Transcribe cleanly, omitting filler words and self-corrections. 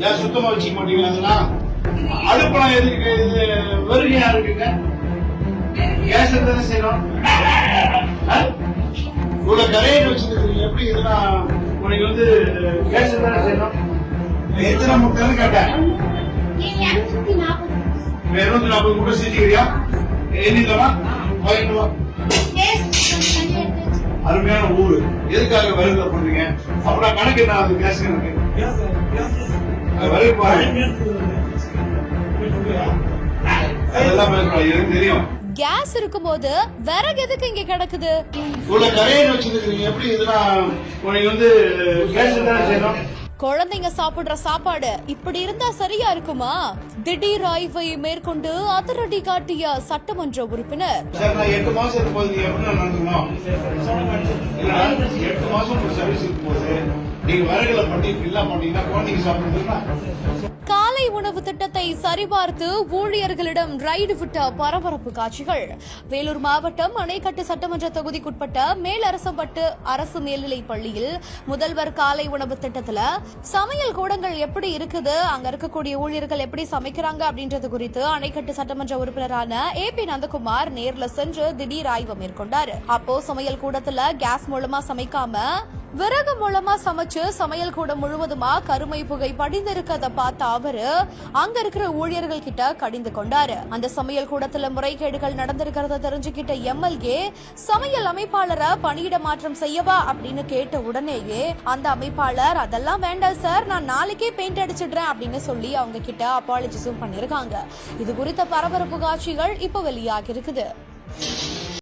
ஏன் சுத்தமா வச்சுக்க மாட்டீங்களா? அதெல்லாம் அடுப்பெல்லாம் எதுக்கு வருகையா இருக்குங்க? கேஸ் தானே செய்யணும். இவ்வளவு கரையை வச்சிருக்கீங்க, எப்படி இதெல்லாம் உனக்கு வந்து கேஸ் தானே செய்யணும்? எத்தனை முட்டைன்னு கேட்டேன். 240 முட்டை செஞ்சுக்கிறியா? எண்ணிக்கலாமா? வாங்கிட்டு அருமையான ஊரு. எதுக்காக வருகை பண்றீங்க? அப்புறம் கணக்கு என்ன ஆகுது? கேஸ் கணக்கு எனக்கு தெரியும். கேஸ் இருக்கும்போது விறகு எதுக்கு இங்க கிடக்குது? இவ்வளவு கரையை வச்சிருக்கீங்க, எப்படி இதெல்லாம் உனக்கு வந்து கேஸ் தானே செய்யணும்? குழந்தைங்க சாப்பிடுற சாப்பாடு இப்படி இருந்தா சரியா இருக்குமா? திடீர் ஆய்வை மேற்கொண்டு அதிரடி காட்டிய சட்டமன்ற உறுப்பினர். 8 மாசம் இருக்கும்போது நீ எப்படி நடந்துக்கணும்? 8 மாசம் சர்வீஸ் இருக்கும்போது நீங்க விறகுல பண்ணி இல்ல பண்ணீங்கன்னா குழந்தைங்க சாப்பிடுறதுன்னா காலை உணவு திட்டத்தை சரிபார்த்து ஊழியர்களிடம் ரைடு விட்ட பரபரப்பு காட்சிகள். வேலூர் மாவட்டம் அணைக்கட்டு சட்டமன்ற தொகுதிக்குட்பட்ட மேலரசம்பட்டு அரசு மேல்நிலைப் பள்ளியில் முதல்வர் காலை உணவு திட்டத்துல சமையல் கூடங்கள் எப்படி இருக்குது, அங்க இருக்கக்கூடிய ஊழியர்கள் எப்படி சமைக்கிறாங்க அப்படின்றது குறித்து அணைக்கட்டு சட்டமன்ற உறுப்பினரான AP நந்தகுமார் நேர்ல சென்று திடீர் ஆய்வு மேற்கொண்டாரு. அப்போ சமையல் கூடத்துல கேஸ் மூலமா சமைக்காம விறகு மூலமா சமைச்சு சமையல் கூடம் முழுவதுமா கருமை புகை படிந்திருக்கத பார்த்த அவரு அங்க இருக்கிற ஊழியர்கள் கிட்ட கடிந்து கொண்டாரு. அந்த சமையல் கூடத்துல முறைகேடுகள் நடந்திருக்கிறத தெரிஞ்சுக்கிட்ட MLA சமையல் அமைப்பாளரை பணியிட மாற்றம் செய்யவா அப்படின்னு கேட்ட உடனேயே அந்த அமைப்பாளர் அதெல்லாம் வேண்டாம் சார், நான் நாளைக்கே பெயிண்ட் அடிச்சிடுறேன் அப்படின்னு சொல்லி அவங்க கிட்ட அப்பாலஜிஸும் பண்ணிருக்காங்க. இது குறித்த பரபரப்பு காட்சிகள் இப்ப வெளியாகி இருக்குது.